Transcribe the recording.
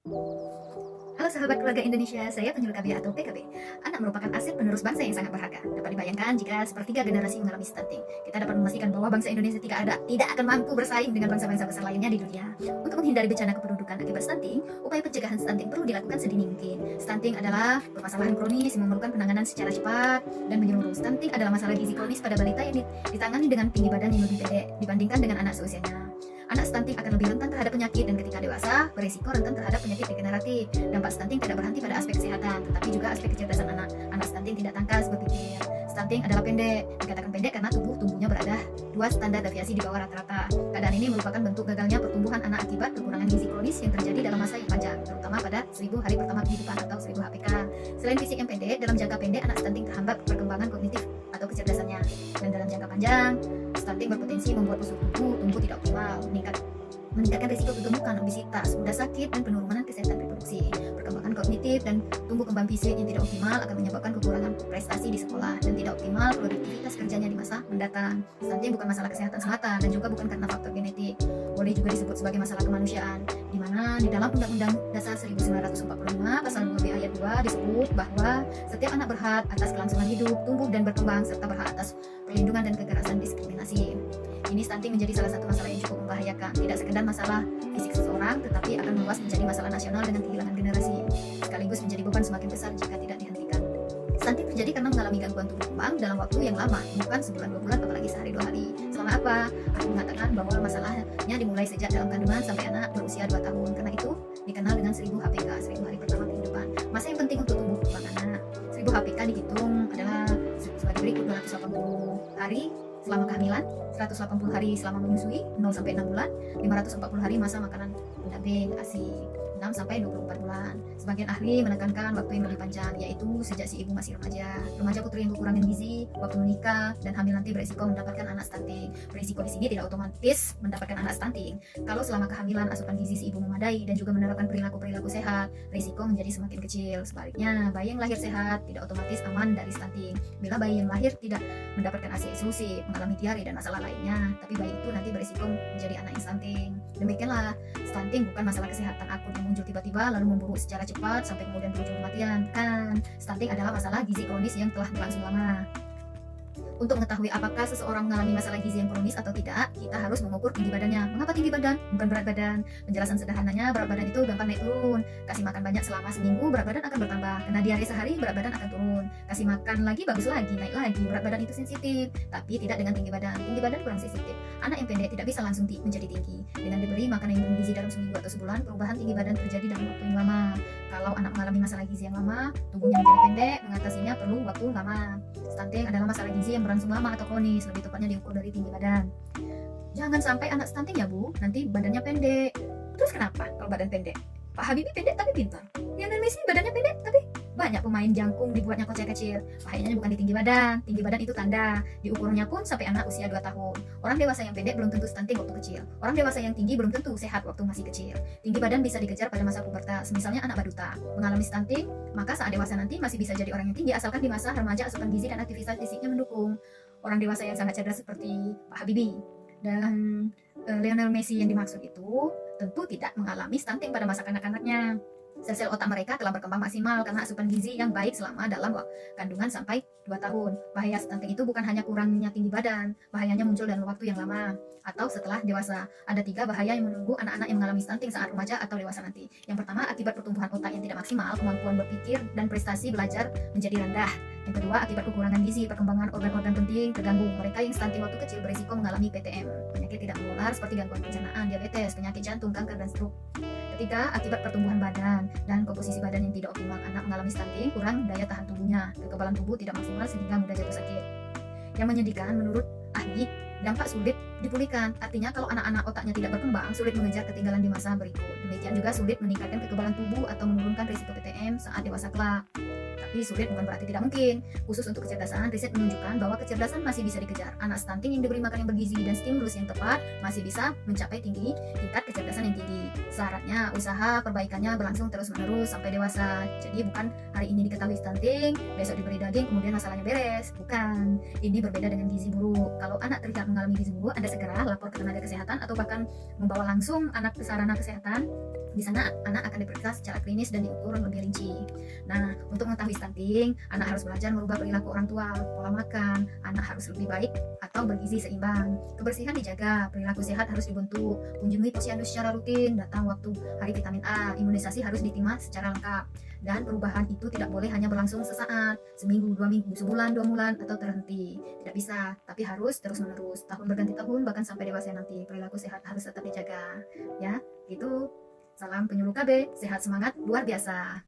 Halo sahabat keluarga Indonesia, saya penyuluh KB atau PKB. Anak merupakan aset penerus bangsa yang sangat berharga. Dapat dibayangkan jika sepertiga generasi mengalami stunting. Kita dapat memastikan bahwa bangsa Indonesia tidak akan mampu bersaing dengan bangsa-bangsa besar lainnya di dunia. Untuk menghindari bencana kependudukan akibat stunting, upaya pencegahan stunting perlu dilakukan sedini mungkin. Stunting adalah permasalahan kronis yang memerlukan penanganan secara cepat dan menyeluruh. Stunting adalah masalah gizi kronis pada balita yang ditangani dengan tinggi badan yang lebih pendek dibandingkan dengan anak seusianya. Anak stunting akan lebih rentan terhadap penyakit dan ketika dewasa, berisiko rentan terhadap penyakit degeneratif. Dampak stunting tidak berhenti pada aspek kesehatan, tetapi juga aspek kecerdasan anak. Anak stunting tidak tangkas berpikir. Stunting adalah pendek. Dikatakan pendek karena tumbuhnya berada 2 standar deviasi di bawah rata-rata. Keadaan ini merupakan bentuk gagalnya pertumbuhan anak akibat kekurangan gizi kronis yang terjadi dalam masa yang panjang, terutama pada 1000 hari pertama kehidupan atau 1000 HPK. Selain fisik yang pendek, dalam jangka pendek anak stunting terhambat perkembangan kognitif atau kecerdasannya. Dan dalam jangka panjang, stunting berpotensi membuat usus tubuh tumbuh tidak optimal, meningkatkan risiko kegemukan, obesitas, mudah sakit, dan penurunan kesehatan reproduksi. Perkembangan kognitif dan tumbuh kembang fisik yang tidak optimal akan menyebabkan kekurangan prestasi di sekolah dan tidak optimal produktivitas kerjanya di masa mendatang. Stunting bukan masalah kesehatan semata dan juga bukan karena faktor genetik. Boleh juga disebut sebagai masalah kemanusiaan, di mana di dalam Undang-Undang Dasar 1945 Pasal 2B ayat 2 disebut bahwa setiap anak berhak atas kelangsungan hidup, tumbuh dan berkembang serta berhak atas perlindungan dan kekerasan diskriminasi. Ini stunting menjadi salah satu masalah yang cukup membahayakan, tidak sekedar masalah fisik seseorang, tetapi akan meluas menjadi masalah nasional dengan kehilangan generasi, sekaligus menjadi beban semakin besar jika tidak dihentikan. Stunting terjadi karena mengalami gangguan tumbuh kembang dalam waktu yang lama, bukan sebulan 2 bulan, apalagi sehari 2 hari. Selama apa? Aku mengatakan bahwa masalahnya dimulai sejak dalam kandungan sampai anak berusia 2 tahun. Karena itu dikenal dengan 1000 HPK, 1000 hari pertama kehidupan. Masa yang penting untuk tumbuh kembang anak. 1000 HPK dihitung adalah sebagai berikut: 280 hari selama kehamilan, 180 hari selama menyusui 0 sampai 6 bulan, 540 hari masa makanan pendamping ASI 6 sampai 24 bulan. Sebagian ahli menekankan waktu yang lebih panjang, yaitu sejak si ibu masih remaja. Remaja putri yang kekurangan gizi, waktu menikah, dan hamil nanti berisiko mendapatkan anak stunting. Berisiko di sini tidak otomatis mendapatkan anak stunting. Kalau selama kehamilan asupan gizi si ibu memadai dan juga menerapkan perilaku sehat, risiko menjadi semakin kecil. Sebaliknya, bayi yang lahir sehat tidak otomatis aman dari stunting. Bila bayi yang lahir tidak mendapatkan ASI eksklusif, mengalami diare dan masalah lainnya, tapi bayi itu nanti berisiko menjadi anak yang stunting. Demikianlah, stunting bukan masalah kesehatan akut yang muncul tiba-tiba lalu memburuk secara cepat sampai kemudian berujung kematian. Kan, stunting adalah masalah gizi kronis yang telah berlangsung lama. Untuk mengetahui apakah seseorang mengalami masalah gizi yang kronis atau tidak, kita harus mengukur tinggi badannya. Mengapa tinggi badan? Bukan berat badan. Penjelasan sederhananya, berat badan itu gampang naik turun. Kasih makan banyak selama seminggu, berat badan akan bertambah. Kena diare sehari, berat badan akan turun. Kasih makan lagi, bagus lagi, naik lagi. Berat badan itu sensitif, tapi tidak dengan tinggi badan. Tinggi badan kurang sensitif. Anak yang pendek tidak bisa langsung menjadi tinggi. Dengan diberi makanan yang bergizi dalam seminggu atau sebulan, perubahan tinggi badan terjadi dalam waktu yang lama. Kalau anak mengalami masalah gizi yang lama, tubuhnya menjadi pendek, mengatasinya perlu waktu lama. Stunting adalah masalah gizi yang berlangsung lama atau kronis, lebih tepatnya diukur dari tinggi badan. Jangan sampai anak stunting ya Bu, nanti badannya pendek. Terus kenapa kalau badan pendek? Pak Habibie pendek tapi pintar. Lionel Messi badannya pendek tapi banyak pemain jangkung dibuatnya kecil-kecil. Bahayanya bukan di tinggi badan. Tinggi badan itu tanda. Diukurnya pun sampai anak usia 2 tahun. Orang dewasa yang pendek belum tentu stunting waktu kecil. Orang dewasa yang tinggi belum tentu sehat waktu masih kecil. Tinggi badan bisa dikejar pada masa pubertas. Misalnya anak baduta mengalami stunting, maka saat dewasa nanti masih bisa jadi orang yang tinggi asalkan di masa remaja asupan gizi dan aktivitas fisiknya mendukung. Orang dewasa yang sangat cerdas seperti Pak Habibie dan Lionel Messi yang dimaksud itu tentu tidak mengalami stunting pada masa kanak-kanaknya. Sel-sel otak mereka telah berkembang maksimal karena asupan gizi yang baik selama dalam kandungan sampai 2 tahun. Bahaya stunting itu bukan hanya kurangnya tinggi badan, bahayanya muncul dalam waktu yang lama atau setelah dewasa. Ada 3 bahaya yang menunggu anak-anak yang mengalami stunting saat remaja atau dewasa nanti. Yang pertama, akibat pertumbuhan otak yang tidak maksimal, kemampuan berpikir dan prestasi belajar menjadi rendah. Yang kedua, akibat kekurangan gizi, perkembangan organ-organ penting terganggu. Mereka yang stunting waktu kecil berisiko mengalami PTM, penyakit tidak menular seperti gangguan pencernaan, diabetes, penyakit jantung, kanker, dan stroke. Ketiga, akibat pertumbuhan badan dan komposisi badan yang tidak optimal. Anak mengalami stunting, kurang daya tahan tubuhnya, kekebalan tubuh tidak maksimal sehingga mudah jatuh sakit. Yang menyedihkan, menurut ahli, dampak sulit dipulihkan. Artinya kalau anak-anak otaknya tidak berkembang, sulit mengejar ketinggalan di masa berikut. Demikian juga sulit meningkatkan kekebalan tubuh atau menurunkan risiko PTM saat dewasa kelak. Tapi sulit bukan berarti tidak mungkin. Khusus untuk kecerdasan, riset menunjukkan bahwa kecerdasan masih bisa dikejar. Anak stunting yang diberi makan yang bergizi dan stimulus yang tepat masih bisa mencapai tingkat kecerdasan yang tinggi. Syaratnya usaha perbaikannya berlangsung terus-menerus sampai dewasa. Jadi bukan hari ini diketahui stunting, besok diberi daging, kemudian masalahnya beres. Bukan. Ini berbeda dengan gizi buruk. Kalau anak terlihat mengalami gizi buruk, Anda segera lapor ke tenaga kesehatan atau bahkan membawa langsung anak ke sarana kesehatan. Di sana anak akan diperiksa secara klinis dan diukur lebih rinci. Nah, untuk mengetahui stunting, anak harus belajar merubah perilaku orang tua, pola makan, anak harus lebih baik atau bergizi seimbang. Kebersihan dijaga, perilaku sehat harus dibentuk, kunjungi posyandu secara rutin, datang waktu hari vitamin A, imunisasi harus diterima secara lengkap. Dan perubahan itu tidak boleh hanya berlangsung sesaat, seminggu, 2 minggu, sebulan, 2 bulan, atau terhenti. Tidak bisa, tapi harus terus-menerus, tahun berganti tahun, bahkan sampai dewasa nanti. Perilaku sehat harus tetap dijaga. Ya, gitu. Salam penyuluh KB, sehat semangat, luar biasa.